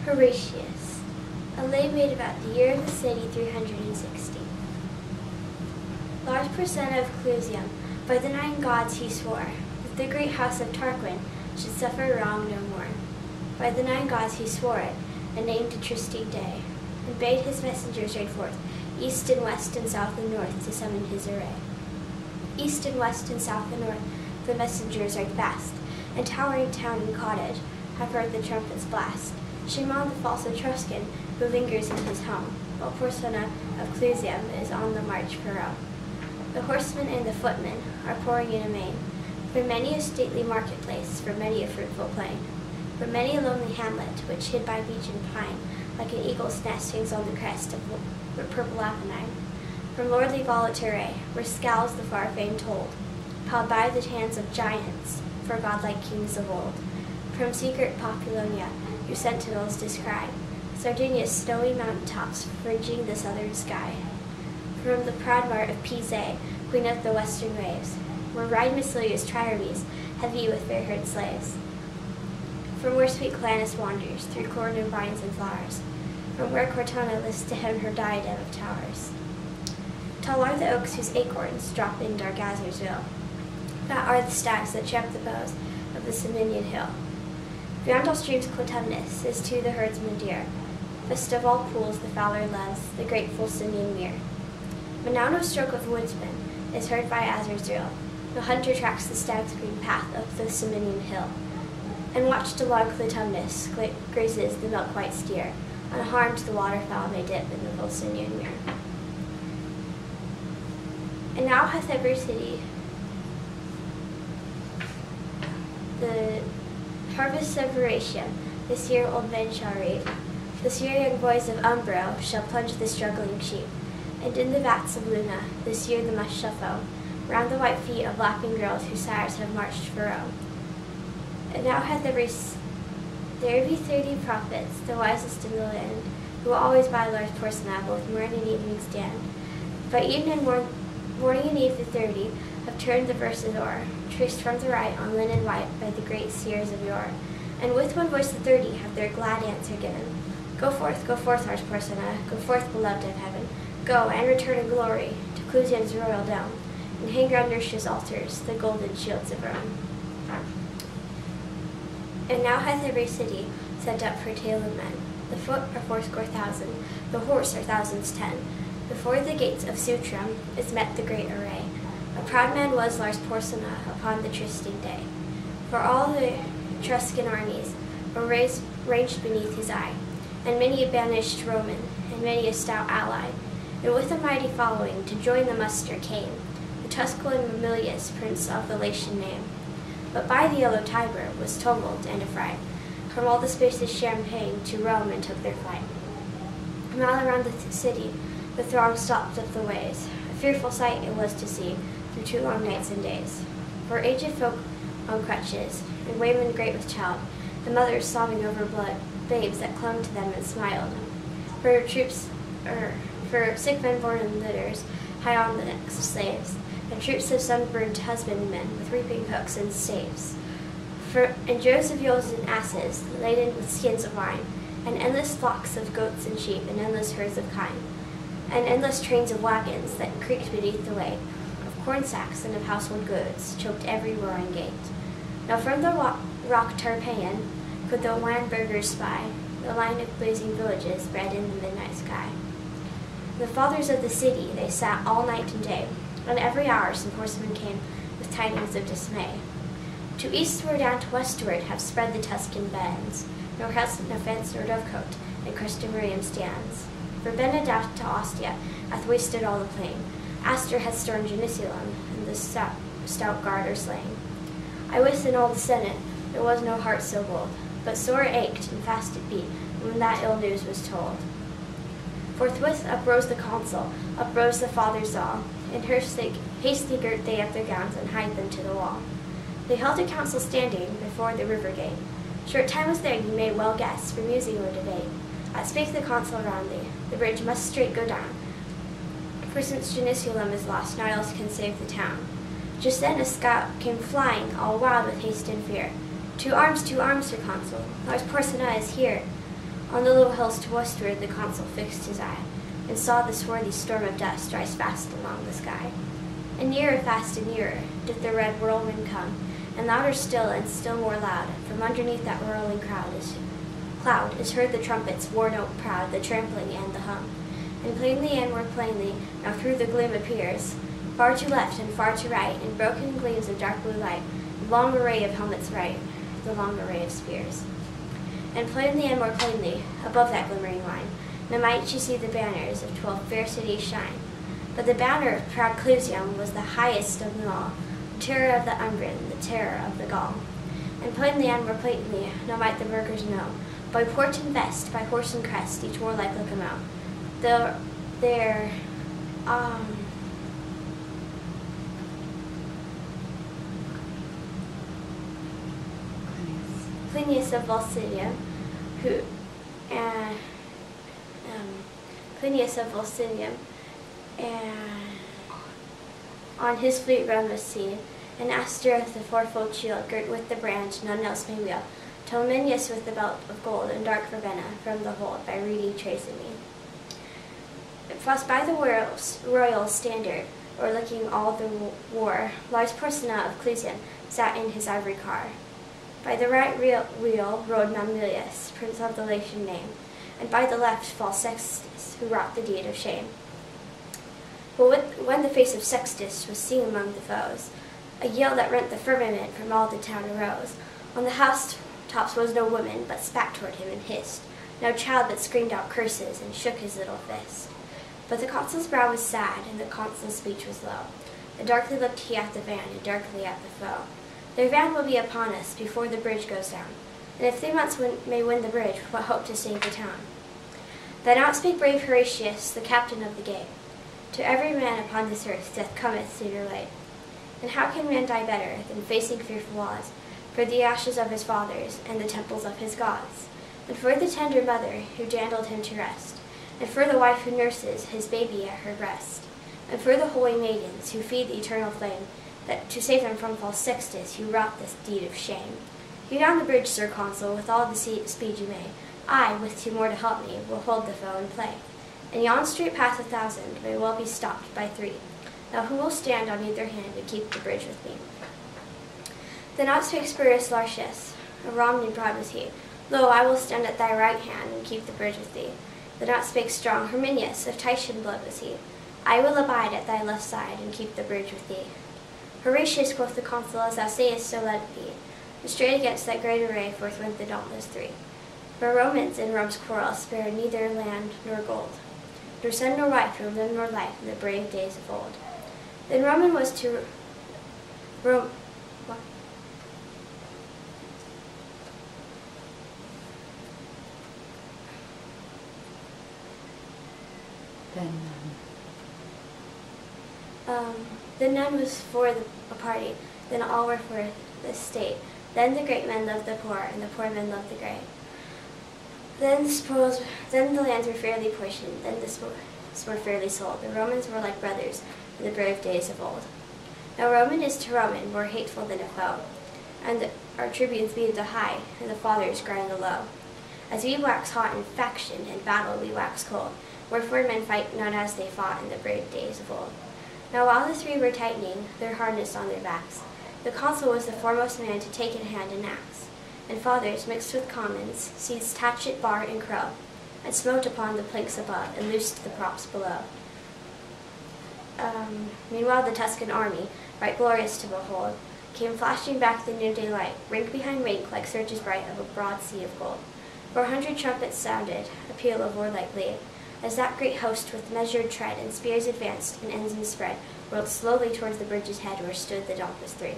Horatius, a lay made about the year of the city 360. Large percent of Clusium, by the 9 gods he swore, that the great house of Tarquin should suffer wrong no more. By the 9 gods he swore it, and named a trysting day, and bade his messengers ride forth, east and west and south and north, to summon his array. East and west and south and north the messengers ride fast, and towering town and cottage have heard the trumpets blast. Shame on the false Etruscan who lingers in his home, while Porcina of Clusium is on the march for Rome. The horsemen and the footmen are pouring in amain, from many a stately marketplace, from many a fruitful plain, from many a lonely hamlet, which hid by beech and pine, like an eagle's nest hangs on the crest of purple Apennine. From lordly volaterrae, where scowls the far fame told, piled by the hands of giants, for godlike kings of old. From secret Populonia, your sentinels descry Sardinia's snowy mountain tops fringing the southern sky. From the proud mart of Pise, queen of the western waves, where ride Masilia's triremes, heavy with fair-haired slaves. From where sweet Calanus wanders, through corn and vines and flowers, from where Cortana lifts to him her diadem of towers. Tall are the oaks whose acorns drop in dark Azursville. Fat are the stags that tramp the boughs of the Ciminian hill. Beyond all streams Clitumnus is to the herdsman dear. Best of all pools the fowler loves, the grateful Simian mere. But now no stroke of woodsman is heard by Azursville. No hunter tracks the stag's green path of the Ciminian hill. And watched along Clitumnus grazes the milk-white steer. Unharmed the waterfowl may dip in the Volsinian mere. And now hath every city the harvests of Horatium, this year old men shall reap. This year young boys of Umbro shall plunge the struggling sheep. And in the vats of Luna, this year the mush shall foam, round the white feet of lapping girls whose sires have marched for Rome. And now hath there be 30 prophets, the wisest in the land, who will always by Lord's Porcina both morn and evening stand. By even and morning and eve the 30 have turned the verses o'er, traced from the right on linen white by the great seers of yore. And with one voice the 30 have their glad answer given. Go forth, large Porcina, go forth, beloved of heaven. Go, and return in glory to Clusium's royal dome, and hang round Nursia's altars the golden shields of Rome. And now hath every city sent up her tale of men. The foot are 80,000, the horse are thousands 10. Before the gates of Sutrum is met the great array. A proud man was Lars Porcina upon the trysting day. For all the Etruscan armies were ranged beneath his eye, and many a banished Roman, and many a stout ally. And with a mighty following to join the muster came the Tusculan Mamilius, prince of the Latian name. But by the yellow Tiber was tumult and affright. From all the spacious Champaign to Rome and took their flight. And all around the city the throng stopped up the ways. A fearful sight it was to see through 2 long nights and days. For aged folk on crutches, and women great with child, the mothers sobbing over blood, babes that clung to them and smiled. For sick men born in litters, high on the necks of slaves, and troops of sunburned husbandmen with reaping hooks and staves. And droves of mules and asses, laden with skins of wine, and endless flocks of goats and sheep, and endless herds of kine, and endless trains of wagons that creaked beneath the weight of corn sacks and of household goods, choked every roaring gate. Now from the rock Tarpeian could the land burghers spy the line of blazing villages spread in the midnight sky. The fathers of the city, they sat all night and day, and every hour some horsemen came with tidings of dismay. To eastward and to westward have spread the Tuscan bands, nor has no fence nor dovecote, and Christa Miriam stands. For Benedat to Ostia hath wasted all the plain, Astur hath stormed Janiculum, and the stout guard are slain. I wist in all the senate there was no heart so bold, but sore it ached and fast it beat when that ill news was told. Forthwith uprose the consul, uprose the fathers all, in hastily girt they up their gowns and hied them to the wall. They held a council standing before the river gate. Short time was there, you may well guess, for musing or debate. At spake the consul roundly, the bridge must straight go down, for since Janiculum is lost, naught else can save the town. Just then a scout came flying, all wild with haste and fear. To arms, Sir Consul, Lars Porcina is here. On the low hills to westward the consul fixed his eye, and saw the swarthy storm of dust rise fast along the sky. And nearer, fast and nearer, did the red whirlwind come, and louder still and still more loud, from underneath that whirling cloud is heard the trumpet's war note proud, the trampling and the hum. And plainly and more plainly now through the gloom appears, far to left and far to right, in broken gleams of dark blue light, the long array of helmets bright, the long array of spears. And plainly and more plainly, above that glimmering line, now might she see the banners of 12 fair cities shine. But the banner of proud Clusium was the highest of them all, the terror of the Umbrian, the terror of the Gaul. And plainly and more plainly, now might the burghers know, by port and vest, by horse and crest, each warlike look out. Their Plinius of Volsinium, and on his fleet run was seen, and Asteroth the fourfold shield, girt with the brand none else may wield, Ptoleminius with the belt of gold, and dark Ravenna from the hold by reedy Tracemy. Fast by the royal standard, o'erlooking all the war, large Porcina of Clusium sat in his ivory car. By the right wheel rode Mamilius, prince of the Latian name, and by the left false Sextus, who wrought the deed of shame. But when the face of Sextus was seen among the foes, a yell that rent the firmament from all the town arose. On the housetops was no woman, but spat toward him and hissed, no child but screamed out curses and shook his little fist. But the consul's brow was sad, and the consul's speech was low, and darkly looked he at the van, and darkly at the foe. Their van will be upon us before the bridge goes down, and if 3 months may win the bridge, what hope to save the town? Then out spake brave Horatius, the captain of the gate, to every man upon this earth death cometh soon or late. And how can man die better than facing fearful odds, for the ashes of his fathers and the temples of his gods, and for the tender mother who dandled him to rest, and for the wife who nurses his baby at her breast, and for the holy maidens who feed the eternal flame, that to save them from false Sextus who wrought this deed of shame. Hew down the bridge, Sir Consul, with all the speed you may. I, with 2 more to help me, will hold the foe in play. And yon straight path 1,000 may well be stopped by 3. Now who will stand on either hand and keep the bridge with me? Then out spake Spurius Lartius, a Roman broad was he. Lo, I will stand at thy right hand and keep the bridge with thee. Then out spake strong Herminius, of Titian blood was he. I will abide at thy left side and keep the bridge with thee. Horatius, quoth the consul, as thou sayest, so let it be. And straight against that great array forth went the dauntless 3. For Romans in Rome's quarrel spare neither land nor gold, nor son nor wife, nor limb nor life in the brave days of old. Then Roman was to Rome. What? Then none was for a party, then all were for the state. Then the great men loved the poor, and the poor men loved the great. Then the lands were fairly portioned, then the spoils were fairly sold. The Romans were like brothers in the brave days of old. Now Roman is to Roman more hateful than a foe, and our tribunes beat the high, and the fathers grind the low. As we wax hot in faction, in battle we wax cold, wherefore men fight not as they fought in the brave days of old. Now while the 3 were tightening their harness on their backs, the consul was the foremost man to take in hand an axe, and fathers mixed with commons seized hatchet, bar, and crow, and smote upon the planks above, and loosed the props below. Meanwhile the Tuscan army, right glorious to behold, came flashing back the noonday light, rank behind rank like surges bright of a broad sea of gold. 400 trumpets sounded, a peal of warlike lead, as that great host with measured tread and spears advanced and ensigns spread, rolled slowly towards the bridge's head where stood the dauntless 3.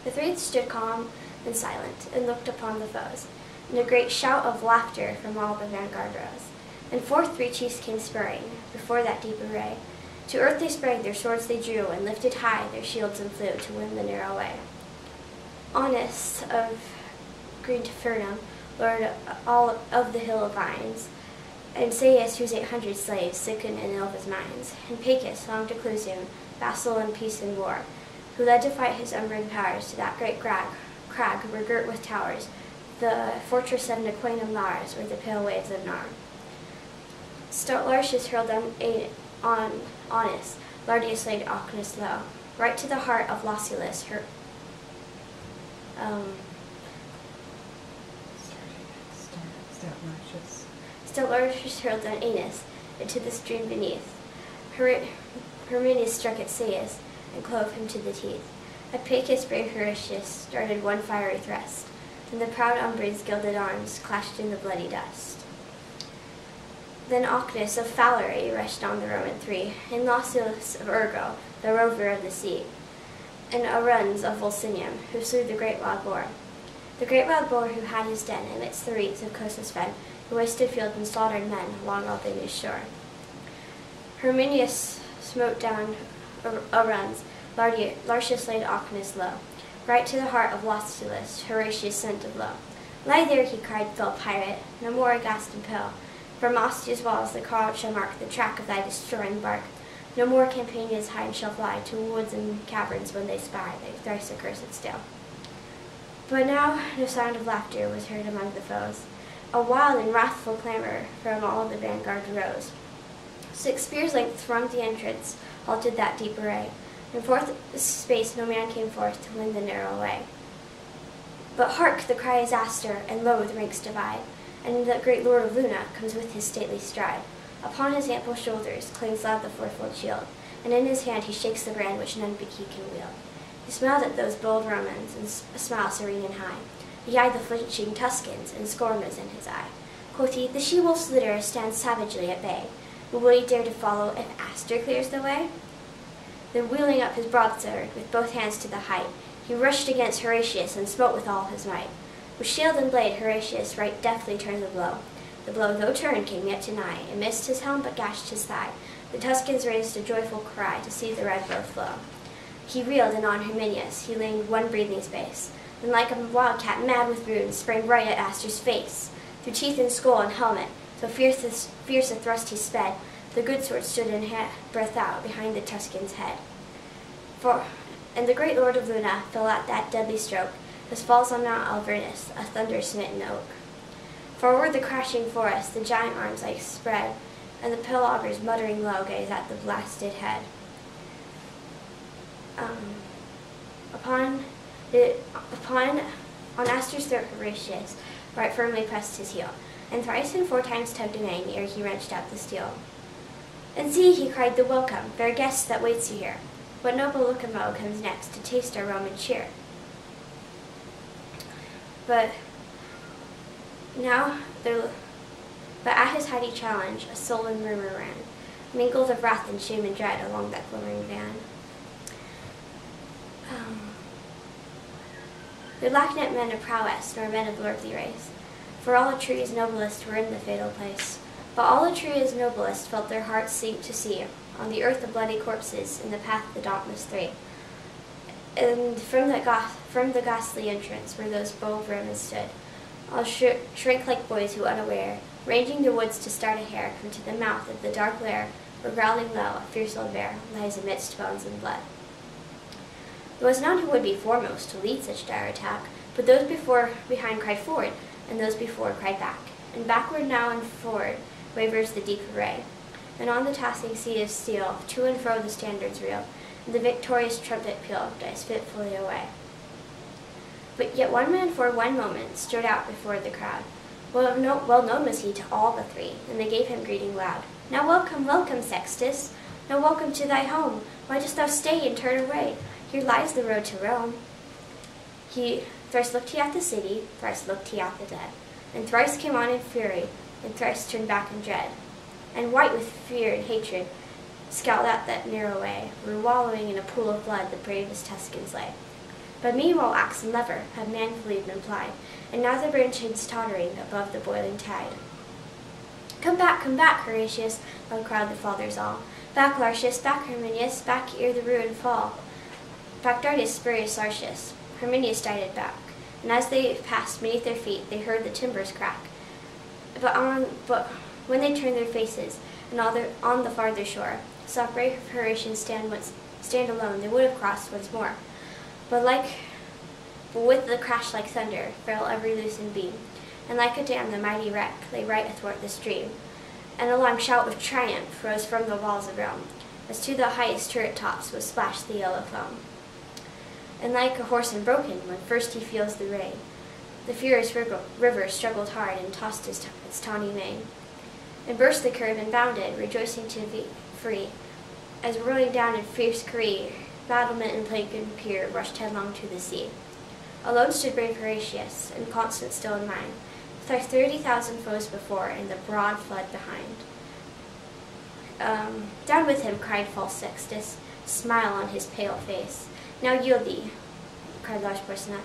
The 3 stood calm and silent, and looked upon the foes, and a great shout of laughter from all the vanguard rose. And forth 3 chiefs came spurring, before that deep array. To earth they sprang, their swords they drew, and lifted high their shields and flew to win the narrow way. Honest of green Tifernum, lord all of the hill of vines, and Seius, whose 800 slaves sicken in Ilva's mines, and Pacis, long to Clusium, vassal in peace and war, who led to fight his Umbrian powers to that great crag were girt with towers, the fortress of Nequinum Lars, where the pale waves of Nar. Stout Horatius hurled on Honest, Lardius laid Ocnus low, right to the heart of Lausulus, Stout Horatius hurled on Anus, into the stream beneath. Herminius struck at Seius, and clove him to the teeth. At Paige brave Horatius started one fiery thrust, and the proud Umbrian's gilded arms clashed in the bloody dust. Then Ocnus of Phalery rushed on the Roman three, and Lausulus of Urgo, the rover of the sea, and Aruns of Volsinium, who slew the great wild boar. The great wild boar who had his den amidst the reeds of Cosus fen, who wasted field and slaughtered men along Albania's shore. Herminius smote down Aruns, Lartius laid Ocnus low, right to the heart of Lausulus, Horatius sent a blow. Lie there, he cried, fell pirate, no more aghast and pale. From Ostia's walls the crowd shall mark the track of thy destroying bark. No more Campania's hind shall fly to woods and caverns when they spy thy thrice accursed stale. But now no sound of laughter was heard among the foes. A wild and wrathful clamor from all the vanguard arose. 6 spears' length from the entrance halted that deep array, and forth space no man came forth to win the narrow way. But hark, the cry is Astur, and lo, the ranks divide, and the great lord of Luna comes with his stately stride. Upon his ample shoulders clings loud the fourfold shield, and in his hand he shakes the brand which none but he can wield. He smiled at those bold Romans, and a smile serene and high. He eyed the flinching Tuscans, and scorn was in his eye. Quoth he, the she-wolf's litter stands savagely at bay, but will ye dare to follow if Astur clears the way? Then wheeling up his broadsword with both hands to the height, he rushed against Horatius and smote with all his might. With shield and blade Horatius right deftly turned the blow. The blow, though turned, came yet to nigh, and missed his helm but gashed his thigh. The Tuscans raised a joyful cry to see the red blow flow. He reeled, and on Herminius he leaned one breathing space, and like a wildcat mad with wounds sprang right at Astur's face. Through teeth and skull and helmet, so fierce a thrust he sped, the good sword stood in breath out behind the Tuscan's head. And the great lord of Luna fell at that deadly stroke, as falls on Mount Alvernus a thunder-smitten oak. Forward the crashing forest, the giant arms like spread, and the pale augurs muttering low gaze at the blasted head. On Astur's throat Horatius right firmly pressed his heel, and thrice and 4 times tugged amain ere he wrenched out the steel. And see, he cried, the welcome, fair guest that waits you here. What noble locomo comes next to taste our Roman cheer? But at his hearty challenge a sullen murmur ran, mingled of wrath and shame and dread along that glimmering van. There lacked not men of prowess, nor men of lordly race, for all Etria's noblest were in the fatal place. But all Etria's noblest felt their hearts sink to see, on the earth the bloody corpses, in the path the dauntless 3. And from the ghastly entrance where those bold Romans stood, all shrank like boys who unaware, ranging the woods to start a hare, come to the mouth of the dark lair, where growling low a fierce old bear lies amidst bones and blood. There was none who would be foremost to lead such dire attack, but those behind cried forward, and those before cried back. And backward now and forward wavers the deep array. And on the tossing sea of steel, to and fro the standards reel, and the victorious trumpet peal dies fitfully away. But yet one man for one moment stood out before the crowd. Well known was he to all the 3, and they gave him greeting loud. Now welcome, welcome, Sextus! Now welcome to thy home! Why dost thou stay and turn away? Here lies the road to Rome. Thrice looked he at the city, thrice looked he at the dead, and thrice came on in fury, and thrice turned back in dread. And white with fear and hatred, scowled at that narrow way, where wallowing in a pool of blood the bravest Tuscans lay. But meanwhile axe and lever had manfully been plied, and now the branches tottering above the boiling tide. Come back, Horatius, loud cried the fathers all. Back, Lartius, back, Herminius, back ere the ruin fall. Back darted Spurius Lartius, Herminius darted back, and as they passed beneath their feet, they heard the timbers crack. But when they turned their faces, and on the farther shore, saw brave Horatians stand alone, they would have crossed once more. But like but with the crash like thunder fell every loosened beam, and like a dam the mighty wreck lay right athwart the stream. And a long shout of triumph rose from the walls of Rome, as to the highest turret tops was splashed the yellow foam. And like a horse unbroken, when first he feels the ray, the furious river struggled hard and tossed its tawny mane, and burst the curve and bounded, rejoicing to be free, as rolling down in fierce career, battlement and plank and pier rushed headlong to the sea. Alone stood brave Horatius, and constant still in mind, with our 30,000 foes before and the broad flood behind. Down with him, cried false Sextus, smile on his pale face. Now yield thee, cried large Porcina,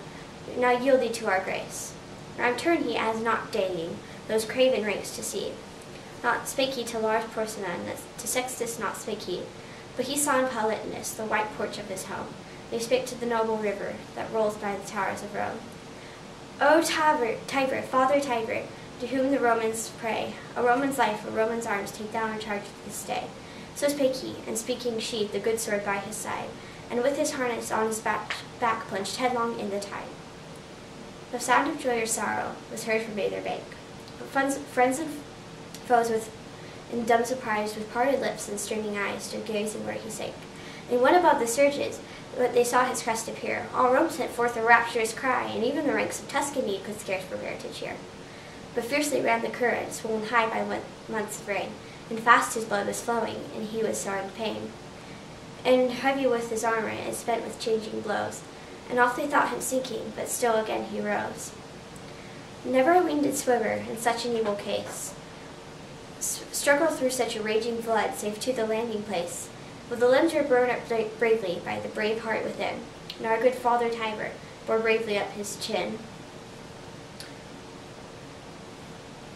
now yield thee to our grace. Round turned he as not deigning those craven ranks to see. Not spake he to large Porcina, and to Sextus not spake he, but he saw in Palatinus the white porch of his home. They spake to the noble river that rolls by the towers of Rome. O Tiber, Father Tiber, to whom the Romans pray, a Roman's life, a Roman's arms take thou in charge this day. So spake he, and speaking sheathed the good sword by his side, and with his harness on his back plunged headlong in the tide. No sound of joy or sorrow was heard from either bank. Friends and foes in dumb surprise, with parted lips and straining eyes, stood gazing where he sank. And when above the surges, but they saw his crest appear, all Rome sent forth a rapturous cry, and even the ranks of Tuscany could scarce prepare to cheer. But fiercely ran the current, swollen high by months of rain, and fast his blood was flowing, and he was sore in pain, and heavy with his armor, and spent with changing blows, and oft they thought him sinking, but still again he rose. Never a winged swimmer in such an evil case struggled through such a raging flood, save to the landing place, but the limbs were borne up bravely by the brave heart within, and our good Father Tiber bore bravely up his chin.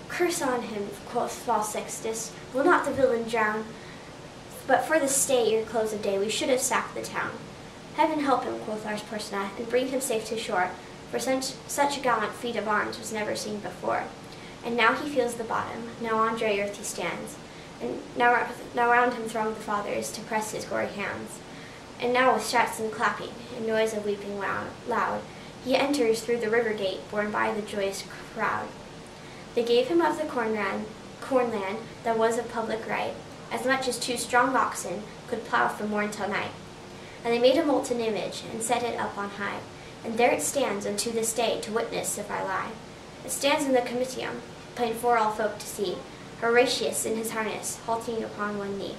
Curse on him, quoth false Sextus, will not the villain drown? But for the stay ere close of day, we should have sacked the town. Heaven help him, quoth large Porcina, and bring him safe to shore, for such a gallant feat of arms was never seen before. And now he feels the bottom, now on dry earth he stands, and now round him throng the fathers to press his gory hands. And now with shouts and clapping, and noise of weeping loud, he enters through the river gate, borne by the joyous crowd. They gave him of the cornland that was of public right, as much as 2 strong oxen could plow from morn till night. And they made a molten image, and set it up on high, and there it stands unto this day to witness if I lie. It stands in the comitium, plain for all folk to see, Horatius in his harness, halting upon one knee.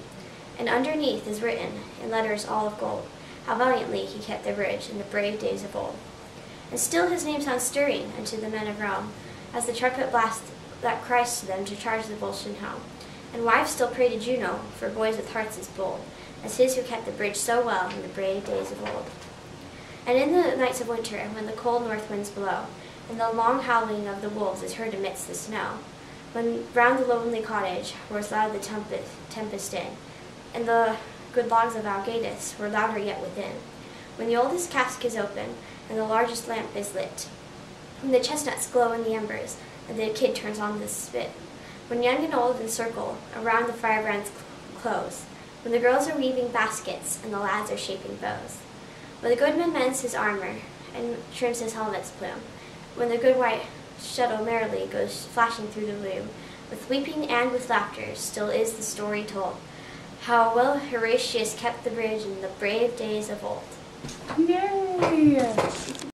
And underneath is written, in letters all of gold, how valiantly he kept the bridge in the brave days of old. And still his name sounds stirring unto the men of Rome, as the trumpet blast that cries to them to charge the Volscian home. And wives still pray to Juno for boys with hearts as bold as his who kept the bridge so well in the brave days of old. And in the nights of winter, when the cold north winds blow, and the long howling of the wolves is heard amidst the snow, when round the lonely cottage roars loud the tempest in, and the good logs of Algades were louder yet within, when the oldest cask is open, and the largest lamp is lit, when the chestnuts glow in the embers, and the kid turns on the spit, when young and old encircle around the firebrand's close, when the girls are weaving baskets, and the lads are shaping bows, when the goodman mends his armor, and trims his helmet's plume, when the good white shuttle merrily goes flashing through the gloom, with weeping and with laughter still is the story told, how well Horatius kept the bridge in the brave days of old. Yay!